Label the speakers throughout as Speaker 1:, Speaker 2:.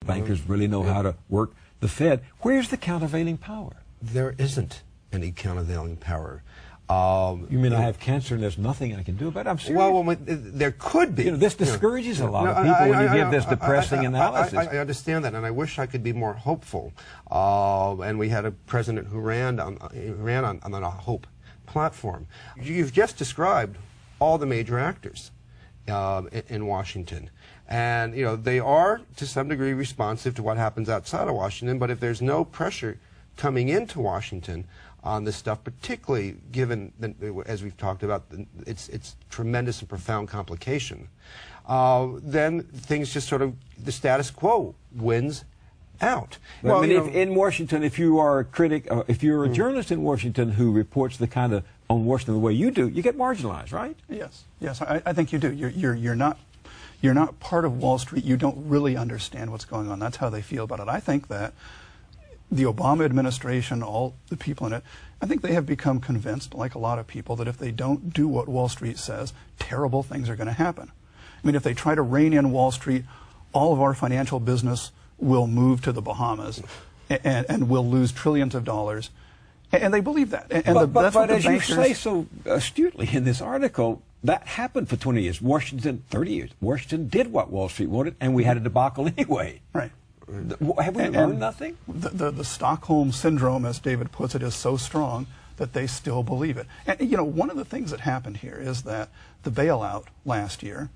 Speaker 1: Bankers really know how to work the Fed. Where's the countervailing power?
Speaker 2: There isn't any countervailing power.
Speaker 1: You mean I have cancer and there's nothing I can do about it? I'm serious.
Speaker 2: Well, there could be.
Speaker 1: This discourages a lot of people when you give this depressing analysis.
Speaker 2: I understand that, and I wish I could be more hopeful. And we had a president who ran on a hope platform. You've just described all the major actors in Washington. And, they are, to some degree, responsive to what happens outside of Washington, but if there's no pressure coming into Washington on this stuff, particularly given, as we've talked about, its tremendous and profound complication, then things just sort of, the status quo wins out.
Speaker 1: Well, I mean, in Washington, if you are a critic, if you're a journalist in Washington who reports the kind of on Washington the way you do, you get marginalized, right?
Speaker 3: Yes, I think you do. You're not part of Wall Street. You don't really understand what's going on. That's how they feel about it. I think that the Obama administration, all the people in it, I think they have become convinced, like a lot of people, that if they don't do what Wall Street says, terrible things are going to happen. I mean, if they try to rein in Wall Street, all of our financial business will move to the Bahamas, and we'll lose trillions of dollars. And they believe that.
Speaker 1: But as you say so astutely in this article, that happened for 20 years. 30 years. Washington did what Wall Street wanted, and we had a debacle anyway.
Speaker 3: Right.
Speaker 1: Have we learned nothing?
Speaker 3: The Stockholm Syndrome, as David puts it, is so strong that they still believe it. And, one of the things that happened here is that the bailout last year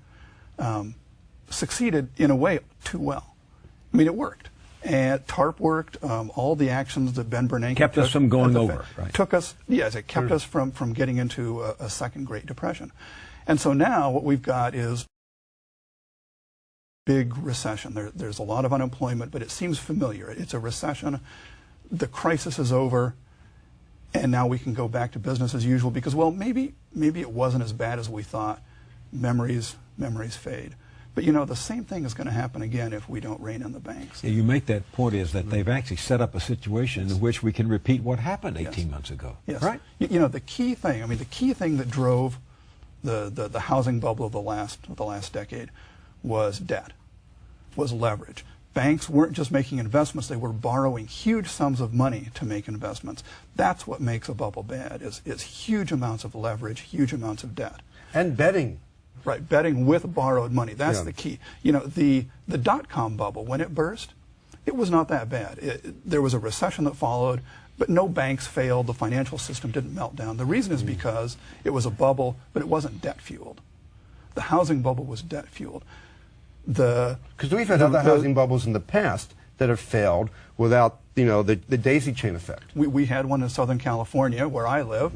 Speaker 3: succeeded in a way too well. I mean, it worked. And TARP worked. All the actions that Ben Bernanke
Speaker 1: kept us from going over. Right.
Speaker 3: Took us, yes, it kept us from getting into a second Great Depression. And so now what we've got is big recession. There's a lot of unemployment, but it seems familiar. It's a recession. The crisis is over, and now we can go back to business as usual because, well, maybe it wasn't as bad as we thought. Memories fade. But, the same thing is going to happen again if we don't rein in the banks.
Speaker 1: Yeah, you make that point is that they've actually set up a situation in which we can repeat what happened 18 months ago.
Speaker 3: Yes.
Speaker 1: Right?
Speaker 3: The key thing that drove the housing bubble of the last decade was debt, was leverage. Banks weren't just making investments, they were borrowing huge sums of money to make investments. That's what makes a bubble bad, is huge amounts of leverage, huge amounts of debt.
Speaker 2: And betting.
Speaker 3: Right, betting with borrowed money. That's the key. The dot-com bubble, when it burst, it was not that bad. There was a recession that followed, but no banks failed. The financial system didn't melt down. The reason is because it was a bubble, but it wasn't debt-fueled. The housing bubble was debt-fueled.
Speaker 2: Because we've had other housing bubbles in the past that have failed without, the daisy chain effect.
Speaker 3: We had one in Southern California, where I live,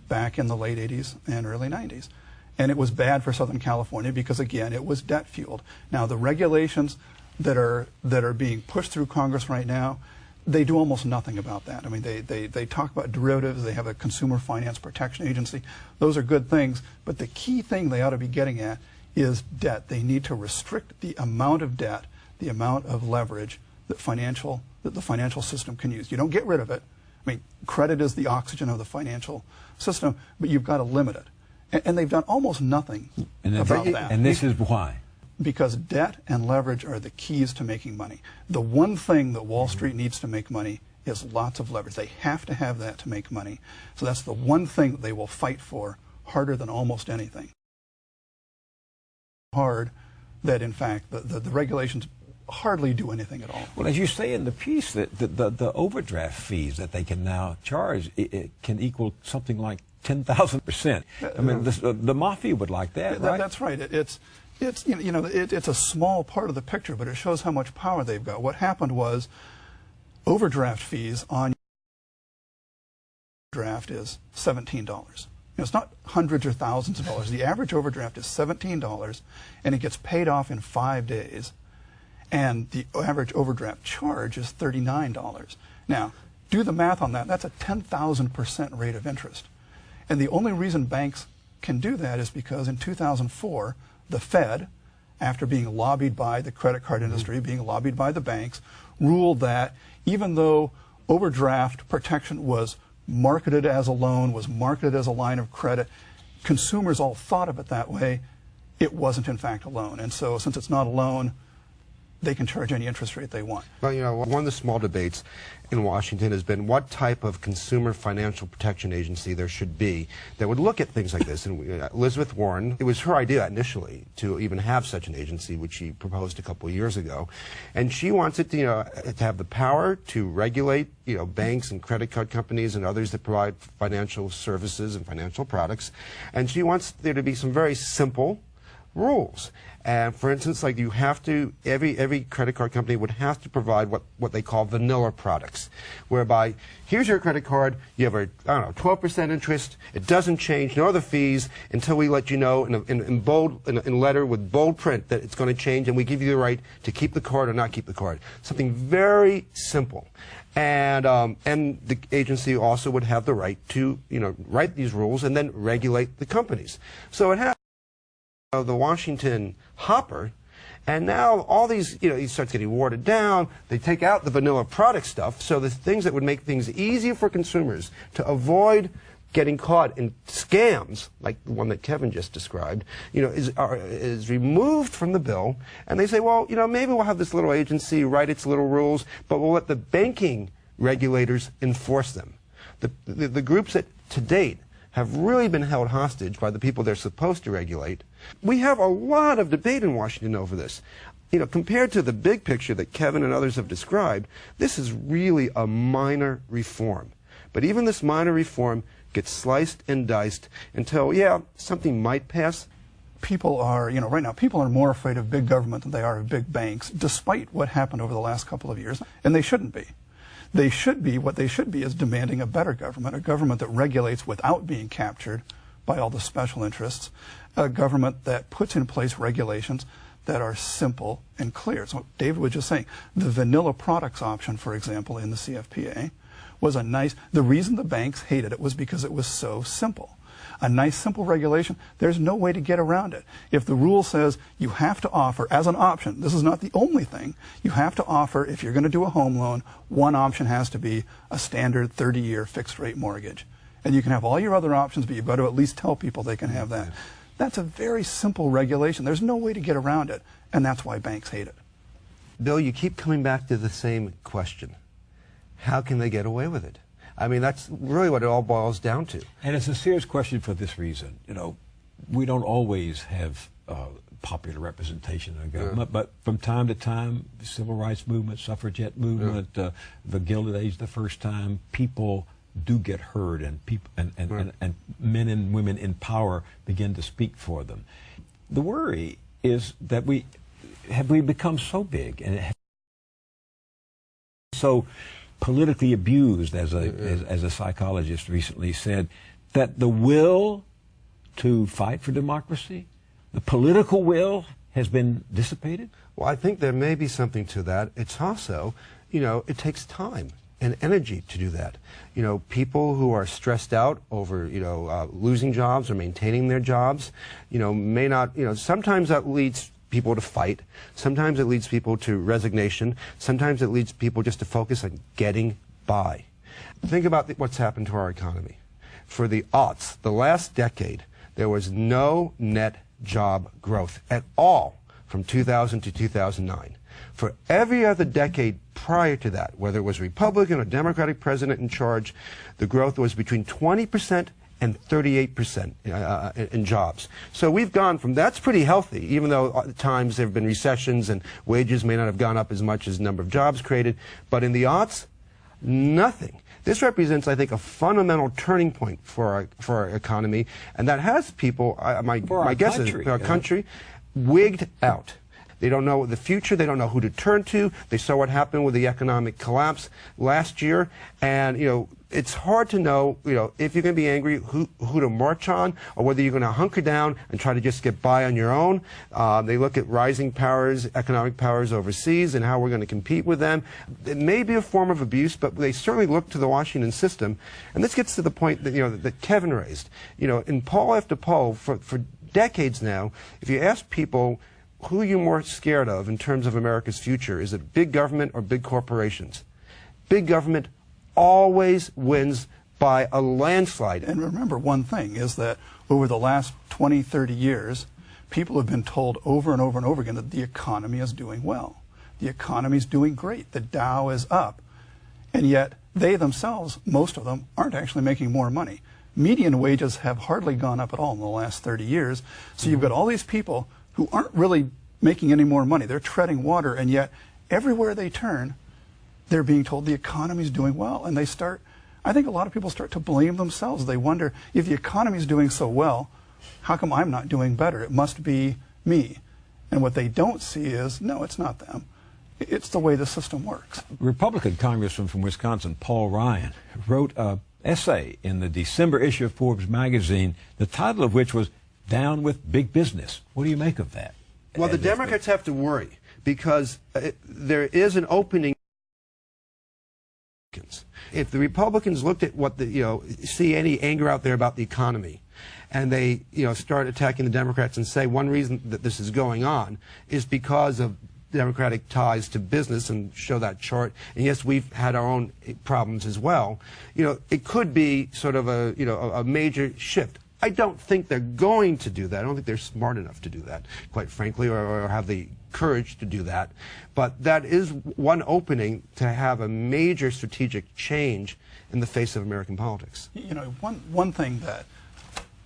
Speaker 3: back in the late 80s and early 90s. And it was bad for Southern California because, again, it was debt-fueled. Now, the regulations that are being pushed through Congress right now, they do almost nothing about that. I mean, they talk about derivatives. They have a Consumer Finance Protection Agency. Those are good things. But the key thing they ought to be getting at is debt. They need to restrict the amount of debt, the amount of leverage that the financial system can use. You don't get rid of it. I mean, credit is the oxygen of the financial system, but you've got to limit it. And they've done almost nothing about that.
Speaker 1: And this is why?
Speaker 3: Because debt and leverage are the keys to making money. The one thing that Wall Street needs to make money is lots of leverage. They have to have that to make money. So that's the one thing that they will fight for harder than almost anything. Hard that, in fact, the regulations hardly do anything at all.
Speaker 1: Well, as you say in the piece, that the overdraft fees that they can now charge it can equal something like 10,000%. I mean, the mafia would like that, right?
Speaker 3: That's right. It's a small part of the picture, but it shows how much power they've got. What happened was overdraft fees on draft is $17. It's not hundreds or thousands of dollars. The average overdraft is $17, and it gets paid off in 5 days. And the average overdraft charge is $39. Now, do the math on that. That's a 10,000% rate of interest. And the only reason banks can do that is because in 2004, the Fed, after being lobbied by the credit card industry, being lobbied by the banks, ruled that even though overdraft protection was marketed as a loan, was marketed as a line of credit, consumers all thought of it that way, it wasn't in fact a loan. And so since it's not a loan, they can charge any interest rate they want.
Speaker 2: Well, you know, one of the small debates in Washington has been what type of consumer financial protection agency there should be that would look at things like this. And Elizabeth Warren, it was her idea initially to even have such an agency, which she proposed a couple of years ago. And she wants it to, you know, to have the power to regulate, you know, banks and credit card companies and others that provide financial services and financial products. And she wants there to be some very simple rules. And for instance, like you have to, every credit card company would have to provide what they call vanilla products, whereby here's your credit card, you have a, I don't know, 12% interest, it doesn't change, no other fees until we let you know in letter with bold print that it's going to change, and we give you the right to keep the card or not keep the card. Something very simple. And the agency also would have the right to, you know, write these rules and then regulate the companies. So it has the Washington hopper, and now all these, you know, it starts getting watered down. They take out the vanilla product stuff, so the things that would make things easier for consumers to avoid getting caught in scams, like the one that Kevin just described, you know, is removed from the bill. And they say, well, you know, maybe we'll have this little agency write its little rules, but we'll let the banking regulators enforce them. The groups that, to date, have really been held hostage by the people they're supposed to regulate. We have a lot of debate in Washington over this. You know, compared to the big picture that Kevin and others have described, this is really a minor reform. But even this minor reform gets sliced and diced until, yeah, something might pass.
Speaker 3: People are, you know, right now, people are more afraid of big government than they are of big banks, despite what happened over the last couple of years, and they shouldn't be. They should be, what they should be is demanding a better government, a government that regulates without being captured by all the special interests, a government that puts in place regulations that are simple and clear. So David was just saying, the vanilla products option, for example, in the CFPA was a nice, the reason the banks hated it was because it was so simple. A nice simple regulation, there's no way to get around it. If the rule says you have to offer, as an option, this is not the only thing, you have to offer, if you're going to do a home loan, one option has to be a standard 30-year fixed rate mortgage. And you can have all your other options, but you've got to at least tell people they can have that. That's a very simple regulation. There's no way to get around it, and that's why banks hate it.
Speaker 2: Bill, you keep coming back to the same question. How can they get away with it? I mean, that's really what it all boils down to.
Speaker 1: And it's a serious question for this reason. You know, we don't always have popular representation in government, but from time to time, the civil rights movement, suffragette movement, the Gilded Age, the first time, people do get heard, and people and men and women in power begin to speak for them. The worry is that we become so big and so politically abused, as a psychologist recently said, that the will to fight for democracy, the political will, has been dissipated?
Speaker 2: Well, I think there may be something to that. It's also, you know, it takes time and energy to do that. You know, people who are stressed out over, you know, losing jobs or maintaining their jobs, you know, may not, you know, sometimes that leads people to fight. Sometimes it leads people to resignation. Sometimes it leads people just to focus on getting by. Think about what's happened to our economy. For the aughts, the last decade, there was no net job growth at all from 2000 to 2009. For every other decade prior to that, whether it was Republican or Democratic president in charge, the growth was between 20% and 38% in jobs. So we've gone from, that's pretty healthy, even though at times there have been recessions and wages may not have gone up as much as the number of jobs created. But in the aughts, nothing. This represents, I think, a fundamental turning point for our economy, and that has people, my guess is, our country, wigged out. They don't know the future. They don't know who to turn to. They saw what happened with the economic collapse last year, and you know, it's hard to know, you know, if you're going to be angry, who to march on, or whether you're going to hunker down and try to just get by on your own. They look at rising powers, economic powers overseas, and how we're going to compete with them. It may be a form of abuse, but they certainly look to the Washington system. And this gets to the point that, you know, that Kevin raised. You know, in poll after poll, for decades now, if you ask people who are you more scared of in terms of America's future, is it big government or big corporations? Big government always wins by a landslide.
Speaker 3: And remember one thing is that over the last 20, 30 years, people have been told over and over and over again that the economy is doing well. the economy's doing great, the Dow is up, and yet they themselves, most of them, aren't actually making more money. Median wages have hardly gone up at all in the last 30 years, so you've got all these people who aren't really making any more money. They're treading water, and yet everywhere they turn, they're being told the economy's doing well, and I think a lot of people start to blame themselves. They wonder, if the economy's doing so well, how come I'm not doing better? It must be me. And what they don't see is, no, it's not them. It's the way the system works.
Speaker 1: Republican Congressman from Wisconsin, Paul Ryan, wrote an essay in the December issue of Forbes magazine, the title of which was Down with Big Business. What do you make of that?
Speaker 2: Well, the Democrats have to worry because there is an opening. If the Republicans looked at what see any anger out there about the economy, and they start attacking the Democrats and say one reason that this is going on is because of Democratic ties to business, and show that chart, and yes, we've had our own problems as well, it could be sort of a major shift. I don't think they're going to do that. I don't think they're smart enough to do that, quite frankly, or have the courage to do that. But that is one opening to have a major strategic change in the face of American politics.
Speaker 3: One thing that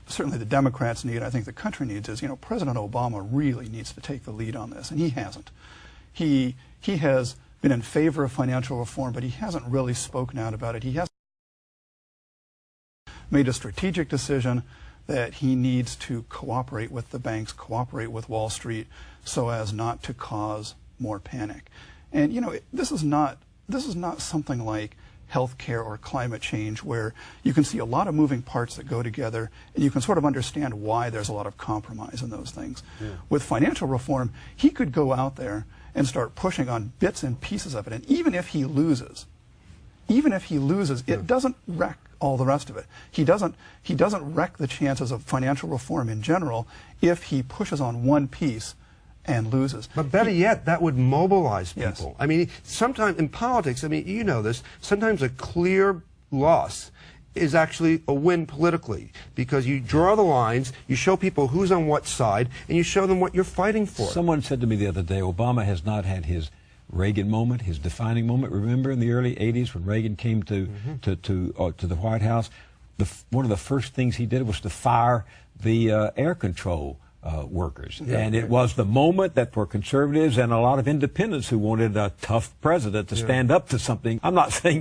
Speaker 3: certainly the Democrats need, I think the country needs, is, President Obama really needs to take the lead on this, and he hasn't. He has been in favor of financial reform, but he hasn't really spoken out about it. He hasn't made a strategic decision that he needs to cooperate with the banks, cooperate with Wall Street, so as not to cause more panic. And this is not something like healthcare or climate change, where you can see a lot of moving parts that go together, and you can sort of understand why there's a lot of compromise in those things. Yeah. With financial reform, he could go out there and start pushing on bits and pieces of it, and even if he loses, it doesn't wreck all the rest of it. He doesn't wreck the chances of financial reform in general if he pushes on one piece and loses.
Speaker 2: But better yet, that would mobilize people.
Speaker 3: Yes.
Speaker 2: I mean, sometimes in politics, you know this, sometimes a clear loss is actually a win politically, because you draw the lines, you show people who's on what side, and you show them what you're fighting for.
Speaker 1: Someone said to me the other day, Obama has not had his Reagan moment, his defining moment. Remember in the early 80s when Reagan came to the White House, one of the first things he did was to fire the air control workers. Yeah, and it was the moment that for conservatives and a lot of independents who wanted a tough president to stand up to something. I'm not saying